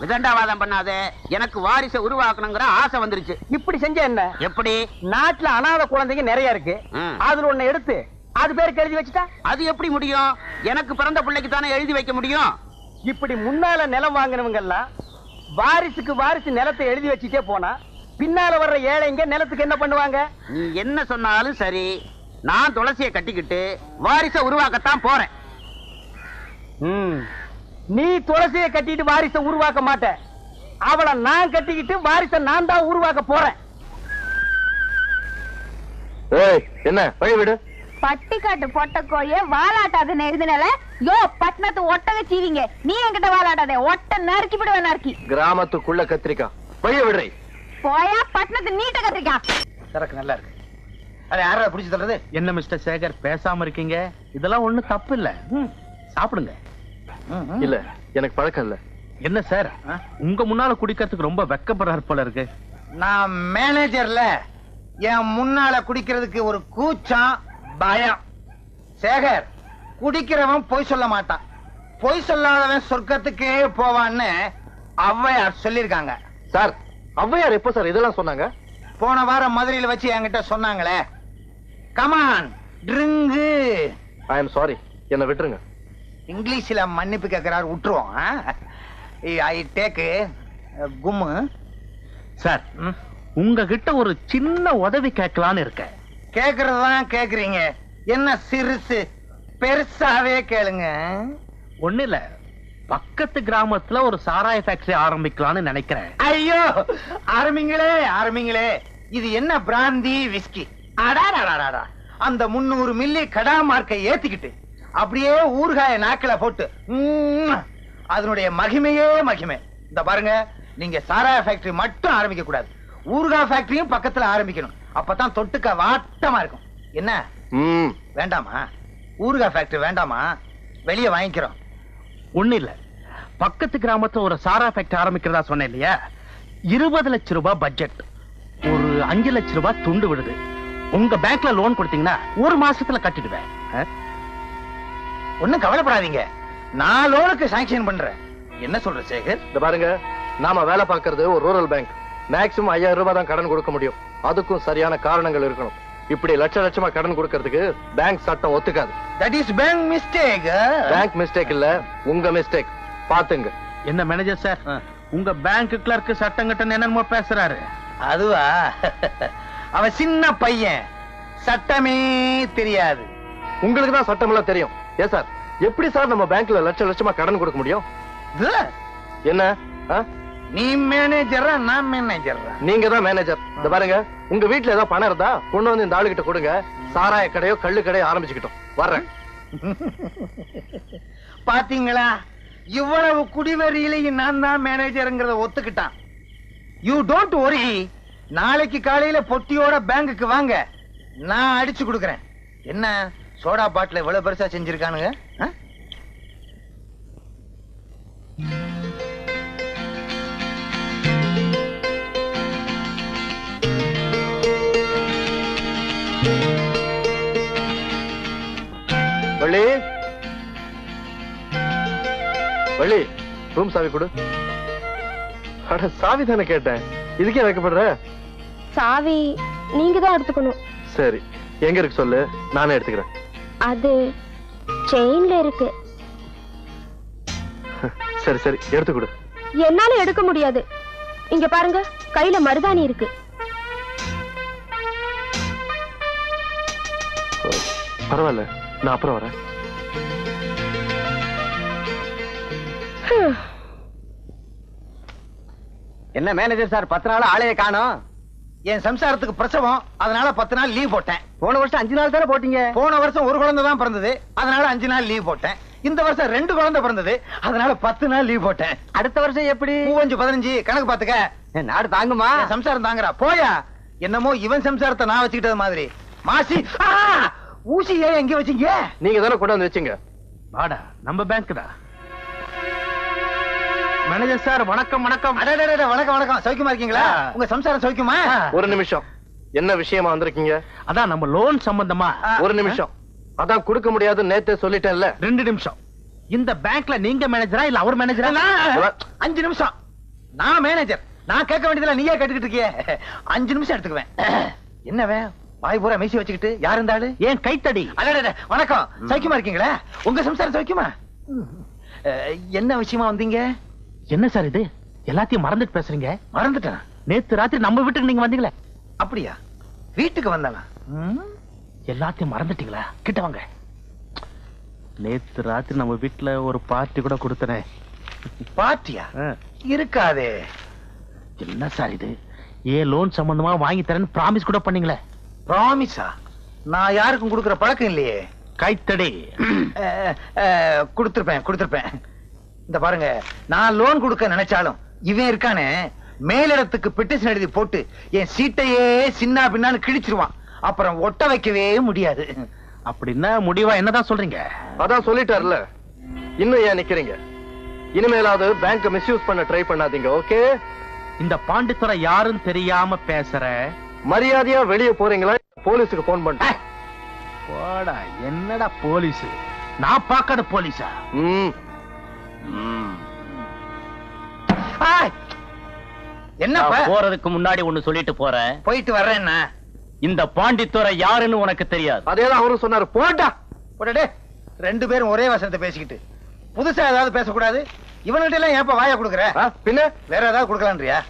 விதண்டாவாதம் பண்ணாதே, எனக்கு வாரிசை உருவாக்கணுங்கிற ஆசை வந்துருச்சு. இப்படி செஞ்ச என்ன? எப்படி? நாட்டுல அனாதை குழந்தைங்க நிறைய இருக்கு, அதுல ஒண்ணு எடுத்து அது பேருக்கு எழுதி வச்சுட்டா அது எப்படி முடியும்? எனக்கு பிறந்த பிள்ளைக்கு தானே எழுதி வைக்க முடியும். இப்படி முன்னால நிலம் வாங்கினவங்க எல்லாம் வாரிசுக்கு வாரிசு நிலத்தை எழுதி வச்சுட்டே போனா பின்னால வர்ற ஏழைங்க நிலத்துக்கு என்ன பண்ணுவாங்க? நீ என்ன சொன்னாலும் சரி, நான் துளசியை கட்டிக்கிட்டு வாரிசை உருவாக்கத்தான் போறேன். நீ துளசியை கட்டிட்டு வாரிசை உருவாக்க மாட்ட, அவளை நான் கட்டிக்கிட்டு வாரிசை நான் தான் உருவாக்க போறேன். என்ன வழி விடு. பட்டிக்காட்டு பொட்ட கோழிய வாலாட்டாதுன்னு எழுதினால யோ பட்டணத்து ஒட்டக சீவிங்க, நீ என்கிட்ட வாலாட்டாதே, ஒட்ட நறுக்கி விடுவேன். நறுக்கி கிராமத்துக்குள்ள கத்திரிக்கா வழிய விடுறே. போயா பட்டணத்து நீட்ட கத்திரிக்கா. சரக்கு நல்லா இருக்கு, அதை யாராவது பிடிச்சு தர்றது? என்ன மிஸ்டர் சேகர் பேசாம இருக்கீங்க? இதெல்லாம் ஒண்ணு தப்பு இல்ல, சாப்பிடுங்க. இல்ல எனக்கு பழக்கம் இல்ல. என்ன சார், உங்க முன்னால குடிக்கிறதுக்கு ரொம்ப வெக்கப்படுறாரு போல இருக்கு. நான் மேனேஜர்ல, என் முன்னால குடிக்கிறதுக்கு ஒரு கூச்சம் பயம். சேகர், குடிக்கிறவன் பொய் சொல்ல மாட்டான், பொய் சொல்லாதவன் சொர்க்கத்துக்கே போவான்னு ஔவையார் சொல்லிருக்காங்க. சார் ஔவையார் எப்ப சார் இதெல்லாம் சொன்னாங்க? போன வாரம் மதுரையில வச்சு என்கிட்ட சொன்னாங்களே. Come on drink. I am sorry, என்ன விட்டுருங்க. இங்கிலீஷ்ல மன்னிப்பு கேட்கிறார், விட்டுருவோம். I take கும்மு. சார் உங்ககிட்ட ஒரு சின்ன உதவி கேட்கலான்னு இருக்க. கேக்குறதுதான் கேக்குறீங்க, என்ன சிறுசு, பெருசாவே கேளுங்க. ஒண்ணு இல்ல, பக்கத்து கிராமத்துல ஒரு சாராய ஃபேக்டரி ஆரம்பிக்கலாம்னு நினைக்கிறேன். ஐயோ ஆரம்பிங்களே ஆரம்பிங்களே, இது என்ன பிராந்தி விஸ்கி? அடாடாடாடா, அந்த 300 மில்லி கடா மார்க்கை ஏத்திக்கிட்டு அப்படியே ஊறுகாய நாக்கில போட்டு அதனுடைய மகிமையே மகிமை. இந்த பாருங்க, நீங்க சாராய ஃபேக்டரி மட்டும் ஆரம்பிக்க கூடாது, ஊறுகா ஃபேக்டரியும் பக்கத்துல ஆரம்பிக்கணும். அப்பதான் தொட்டுக்க வாட்டமா இருக்கும். என்ன வேண்டாமா? ஊறுகா ஃபேக்டரி வேண்டாமா? வெளியே வாங்கிக்கிறோம். ஒண்ணு இல்ல, பக்கத்து கிராமத்துல ஒரு சாரா ஃபேக்டரி ஆரம்பிக்கிறதா சொன்னேன் இல்லையா, 20 லட்சம் ரூபாய் பட்ஜெட், ஒரு 5 லட்சம் ரூபாய் துண்டு விடுது. உங்க பேங்க்ல லோன் கொடுத்தீங்கன்னா 1 மாசத்துல கட்டிடுவேன். ஒண்ணும் கவலைப்படாதீங்க, நான் லோனுக்கு சாங்ஷன் பண்றேன். என்ன சொல்ற சேகர்? இந்த பாருங்க, நாம வேலை பார்க்கறது ஒரு ரூரல் பேங்க், மேக்ஸிமம் 5000 ரூபாய் தான் கடன் கொடுக்க முடியும். அதுக்கும் சரியான காரணங்கள் இருக்கணும். இப்படி லட்சமா கடன் கொடுக்கறதுக்கு பேங்க் சட்டம் ஒத்துக்காது. That is bank mistake. Bank mistake இல்ல, உங்க மிஸ்டேக். பாத்துங்க. என்ன மேனேஜர் சார், உங்க பேங்க் கிளர்க் சட்டங்கிட்ட என்னமோ பேசுறாரு. அதுவா, அவன் சின்ன பையன், சட்டமே தெரியாது. உங்களுக்கு தான் சட்டம் எல்லாம் தெரியும். ஏன் சார், எப்படி சார் நம்ம பேங்க்ல லட்சமா கடன் கொடுக்க முடியும்? என்ன நீ மேனேஜரா நான் மேனேஜரா? நீங்க தான் மேனேஜர். இந்த பாருங்க, உங்க வீட்டுல ஏதாவது பணம் இருந்தா கொண்டு வந்து இந்த ஆளுகிட்ட கொடுங்க. சாராய கடையோ கள்ளு கடையோ ஆரம்பிச்சுக்கிட்டோம். வர்றேன். பாத்தீங்களா, இவ்வளவு குடிவரியிலையும் நான் தான் மேனேஜர்ங்கிறத ஒத்துக்கிட்டான். You don't worry. நாளைக்கு காலையில பொட்டியோட பேங்குக்கு வாங்க, நான் அடிச்சு கொடுக்கறேன். என்ன சோடா பாட்டில் இவ்வளவு பெருசா செஞ்சிருக்கானுங்க? வள்ளி, வள்ளி, ரூம் சாவி கொடு. அட, சாவி தானே கேட்டேன், இதுக்கே வைக்கப்படுற? சாவி நீங்க தான் எடுத்துக்கணும். சரி, எங்க இருக்கு சொல்லு, நானே எடுத்துக்கிறேன். அது செயின்ல இருக்கு. சரி சரி, எடுத்து கொடு. என்னால எடுக்க முடியாது. இங்க பாருங்க, கையில மருதாணி இருக்கு. பரவாயில்ல, நான் அப்புறம் வரேன். என்ன மேனேஜர் சார், 10 நாள் ஆளைய காணோம். என் சம்சாரத்துக்கு பிரசவம், அதனால 10 நாள் லீவ் போட்டேன். போன வருஷம் 5 நாள் தானே போட்டீங்க. போன வருஷம் ஒரு குழந்தை தான் பிறந்தது, அதனால 5 நாள் லீவ் போட்டேன். இந்த வருஷம் 2 குழந்தை பிறந்தது, அதனால 10 நாள் லீவ் போட்டேன். அடுத்த வருஷம் எப்படி? 15 கணக்கு பாத்துக்க. நாடு தாங்குமா? என் சம்சாரம் தாங்குறா. போயா, என்னமோ இவன் சம்சாரத்தை நான் வச்சுக்கிட்டது மாதிரி. மாசி, ஊசி ஏன் எங்க வச்சீங்க? நீங்க தானே கொண்டு வந்து வச்சீங்க. வாடா, நம்ம பேங்க் தான். மேனேஜர் சார், வணக்கம் வணக்கம். அடடடட, வணக்கம் வணக்கம். சௌக்கியமா இருக்கீங்களா? உங்க சம்சாரம் சௌக்கியமா? ஒரு நிமிஷம், என்ன விஷயமா வந்திருக்கீங்க? அதான் நம்ம லோன் சம்பந்தமா. ஒரு நிமிஷம், அதான் கொடுக்க முடியாது நேத்தே சொல்லிட்டேன்ல. 2 நிமிஷம். இந்த பேங்க்ல நீங்க மேனேஜரா இல்ல அவர் மேனேஜரா? 5 நிமிஷம். நான் மேனேஜர், நான் கேட்க வேண்டியதுல நீயே கேட்டுக்கிட்டு இருக்கியே. 5 நிமிஷம் எடுத்துக்குவேன். என்னவே வாய் பூரா மீசி வச்சுக்கிட்டு, யார் இருந்தாளு? ஏன் கைத்தடி? அடடட, வணக்கம். சௌக்கியமா இருக்கீங்களா? உங்க சம்சாரம் சௌக்கியமா? என்ன விஷயமா வந்தீங்க? என்ன சார் இது, எல்லாத்தையும் மறந்துட்டு பேசுறீங்க? மறந்துட்டேன். நேத்து ராத்திரி நம்ம வீட்டுக்கு நீங்க வந்தீங்களே. அப்படியா? வீட்டுக்கு வந்தானா? எல்லாத்தையும் மறந்துட்டீங்களா? கிட்ட வாங்க. நேத்து ராத்திரி நம்ம வீட்டுல ஒரு பார்ட்டி கூட கொடுத்தனே. பார்ட்டியா? இருக்காதே. என்ன சார் இது, ஏன் லோன் சம்பந்தமா வாங்கி தரேன்னு பிராமிஸ் கூட பண்ணீங்களே. ப்ராமிஸா? நான் யாருக்கும் கொடுக்கிற பழக்கம் இல்லையே. கைத்தடி. கொடுத்திருப்பேன். இந்த பாருங்க, நான் லோன் கொடுக்க நினைச்சாலும் இவன் இருக்கானே, மேலிடத்துக்கு பெட்டிஷன் எழுதி போட்டு என் சீட்டையே சின்ன பின்னான்னு கிழிச்சிருவான். அப்புறம் ஒட்ட வைக்கவே முடியாது. அப்படின்னா முடிவா என்னதான் சொல்றீங்க? அதான் சொல்லிட்டார்ல, இன்னும் ஏன் நிக்கிறீங்க? இனிமேலாவது பேங்க் மிஸ்யூஸ் பண்ண ட்ரை பண்ணாதீங்க. ஓகே? இந்த பாண்டித்துறை யாருன்னு தெரியாம பேசுற. மரியாதையா வெளியே போறீங்களா? போலீஸுக்கு போன் பண்ணிட்டேன். போடா, என்னடா போலீஸ்? நான் பார்க்காத போலீஸா? என்ன போறதுக்கு முன்னாடி ஒண்ணு சொல்லிட்டு போறேன். போயிட்டு வர்றேன்னா, இந்த பாண்டித்துறை யாருன்னு உனக்கு தெரியாது. அதேதான் அவரும் சொன்னாரு. போட்டா போடே. 2 பேரும் ஒரே வசனத்தை பேசிக்கிட்டு புதுசா ஏதாவது பேசக்கூடாது. இவன்கிட்ட எல்லாம் ஏப்ப வாயா கொடுக்குற? பின்ன வேற ஏதாவது கொடுக்கலான்றியா?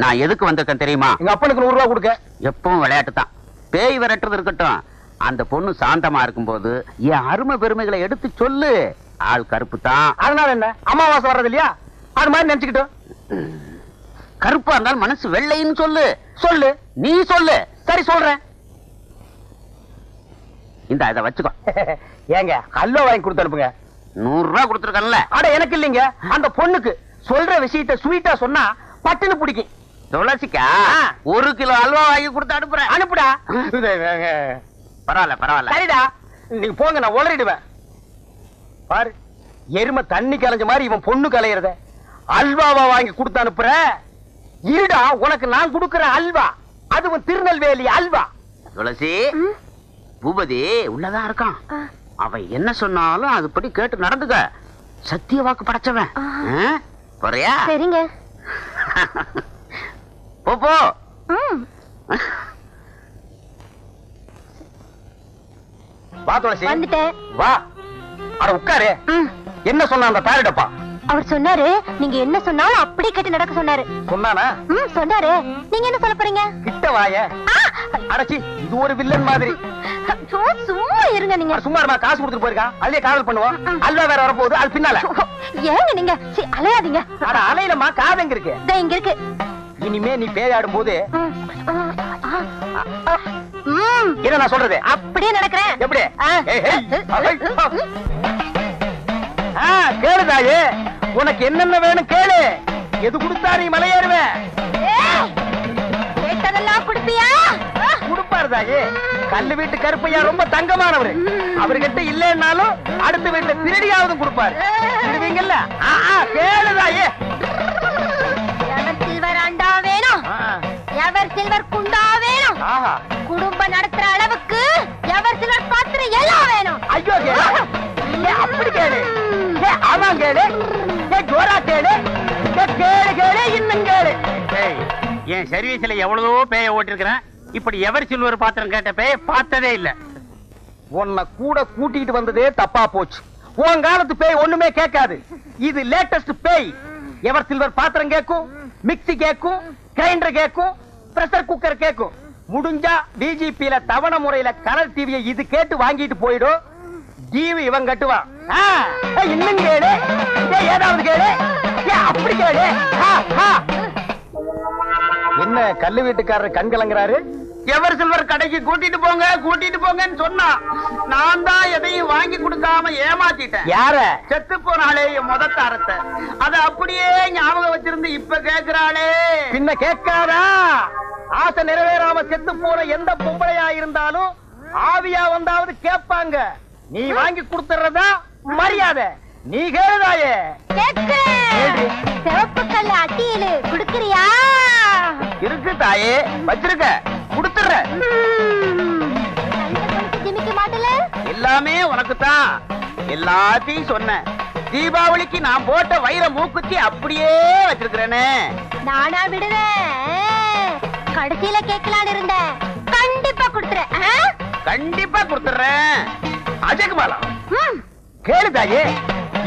நான் எதுக்கு வந்திருக்கேன் தெரியுமா? எங்க அப்பனுக்கு 100 ரூபா கொடுக்க. எப்பவும் விளையாட்டு தான். பேய் விரட்டுறது இருக்கட்டும், அந்த பொண்ணு சாந்தமா இருக்கும்போது என் அருமை பெருமைகளை எடுத்து சொல்லு. ஆள் கருப்பு தான், அதனால என்ன, அமாவாசை வர்றது இல்லையா? அது மாதிரி நினைச்சுக்கிட்டோம். கருப்பா இருந்தாலும் மனசு வெள்ளைன்னு சொல்லு. சொல்லு. நீ சொல்லு. சரி, சொல்றேன். இந்த இதை வச்சுக்கோ. ஏங்க, ஹல்வா வாங்கி கொடுத்து அனுப்புங்க. 100 ரூபாய் கொடுத்துருக்கல. அட, எனக்கு இல்லைங்க, அந்த பொண்ணுக்கு. சொல்ற விஷயத்தை ஸ்வீட்டா சொன்னா பட்டுன்னு பிடிக்கும். துளசிக்கா 1 கிலோ அல்வா வாங்கி கொடுத்து அனுப்புறேன். அனுப்புடா. பரவாயில்ல. சரிடா, நீங்க போங்க, நான் உளறிடுவேன். பாரு, எருமை தண்ணி கலைஞ்ச மாதிரி இவன் பொண்ணு கலையறத அல்வாவா வாங்கி கொடுத்து அனுப்புற. இருடா, உனக்கு நான் கொடுக்கிற அல்வா, அதுவும் திருநெல்வேலி அல்வா. துளசி, பூபதி உள்ளதான் இருக்கான். அவன் என்ன சொன்னாலும் அதுபடி கேட்டு நடந்துக்க. சத்திய வாக்கு படைச்சவன். போறியா? சரிங்க. போ. வா துளசி வந்துட்டேன். வா. அட உட்காரு. என்ன சொன்ன அந்த தாரிடப்பா? அவர் சொன்னாரு நீங்க என்ன சொன்னாலும் அப்படியே கேட்டு நடக்க சொன்னாரு. சொன்னானா? சொன்னாரு. நீங்க என்ன சொல்ல போறீங்க? கிட்ட வாயே. அடச்சி, இது ஒரு வில்லன் மாதிரி. சும்மா இருங்க நீங்க. சும்மா இருமா, காசு கொடுத்துட்டு போயிருக்கா. அள்ளியே காதல் பண்ணுவோம். அல்வா வேற வரப்போகுது, அது பின்னால. ஏங்க நீங்க அலையாதீங்க. அட அலையிலமா, காது எங்க இருக்கு? இங்க இருக்கு. இனிமே நீ பேயாடும் போது என்ன நான் சொல்றது அப்படியே நடக்கிறேன். எப்படி? கேளுதாயே, உனக்கு என்னென்ன வேணும் கேளு. எது கொடுத்தா நீ மலையேறுவ? கேட்டதெல்லாம் கொடுப்பியா? கொடுப்பாரு தாயே. கல்லு வீட்டு கருப்பையா ரொம்ப தங்கமானவரு. அவர்கிட்ட இல்லைன்னாலும் அடுத்த வீட்டுல திருடியாவது கொடுப்பாரு. திருவீங்கல்ல? கேளுதாயே. எவர் சில்வர் அண்டா வேணும், எவர் சில்வர் குண்டா வேணும், குடும்பம் நடத்துற அளவுக்கு எவர் சில்வர் பாத்திரம் எல்லாம் வேணும். ஐயோ அப்படி கேளு. ஆமா கேளு. ஜோரா கேளு. கேளு கேளு இன்னும் கேளு. என் சர்வீஸ்ல எவ்வளவோ பேய ஓட்டிருக்கிறேன். இப்படி எவர் சில்வர் பாத்திரம் கேட்ட பேய பார்த்ததே இல்ல. உன்னை கூட கூட்டிட்டு வந்ததே தப்பா போச்சு. உன் காலத்து பேய் ஒண்ணுமே கேட்காது. இது லேட்டஸ்ட் பேய். எவர் சில்வர் பாத்திரம் கேட்கும், மிக்ஸி கேட்கும், கிரைண்டர் கேட்கும், பிரஷர் குக்கர் கேட்கும். முடிஞ்சா டிஜிபில தவணை முறையில கலர் டிவியை இது கேட்டு வாங்கிட்டு போயிடும். டிவி இவன் கட்டுவான். இன்னும் கேளு. ஏதாவது கேளு. அப்படி கேளு. என்ன கல்லு வீட்டுக்காரர் கண் கலங்குறாரு? எவர் சில்வர் கடைக்கு கூட்டிட்டு போங்க கூட்டிட்டு போங்கன்னு சொன்னா நான் தான் எதையும் வாங்கி கொடுக்காம ஏமாத்திட்டேன். யார? செத்து போனாலே என் முதத்தாரத்தை அதை அப்படியே ஞாபகம் வச்சிருந்து இப்ப கேக்குறாளே. பின்ன கேட்காதா? ஆசை நிறைவேறாம செத்து போன எந்த பொம்பளையா இருந்தாலும் ஆவியா வந்தாவது கேட்பாங்க. நீ வாங்கி கொடுத்துறதா மரியாதை. நீ கேளுதாயே. சிவப்பு கல்ல அட்டியில குடுக்கறியா? இருக்கு தாயே, வச்சிருக்க, குடுத்துற. ஜிமிக்க மாட்டல? எல்லாமே உனக்கு தான். எல்லாத்தையும் சொன்ன. தீபாவளிக்கு நான் போட்ட வைர மூக்குத்தி அப்படியே வச்சிருக்கிறேனே. நானா விடுவேன்? கடைசியில கேட்கலான்னு இருந்தேன். கண்டிப்பா குடுத்துறேன். கண்டிப்பா கொடுத்துறேன். அஜகுமாலா கேளுதாயே.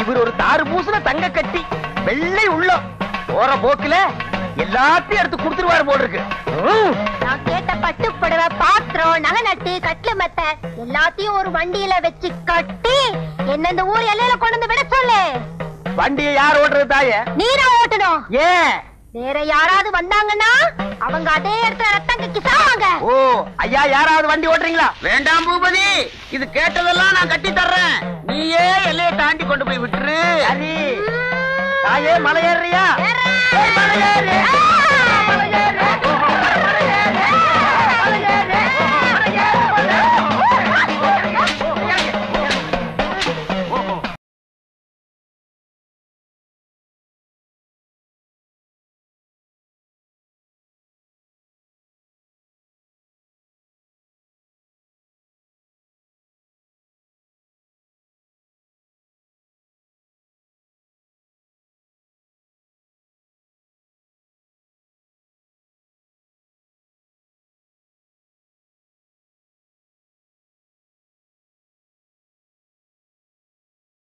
இவர் ஒரு தாறு பூசுல தங்க கட்டி வெள்ளை உள்ளம். போற போக்குல எல்லாத்தையும் எடுத்து கொடுத்துருவாரு போல இருக்கு. நான் கேட்ட பட்டு புடவை, பாத்திரம், நகை நட்டு, கட்லு மெத்த எல்லாத்தையும் ஒரு வண்டியில வச்சு கட்டி என்ன இந்த ஊர் எல்லையில கொண்டு வந்து விட சொல்லு. வண்டியை யார் ஓட்டுறது தாயே? நீரா ஓட்டணும். ஏன்? வேற யாராவது வந்தாங்கன்னா அவங்க அதே இடத்துல ரத்தம் கக்கி சாவாங்க. ஓ ஐயா, யாராவது வண்டி ஓட்டுறீங்களா? வேண்டாம் பூபதி, இது கேட்டதெல்லாம் நான் கட்டி தர்றேன். நீயே எல்லையை தாண்டி கொண்டு போய் விட்டுரு. சரி தாயே, மலை ஏறியா? வேற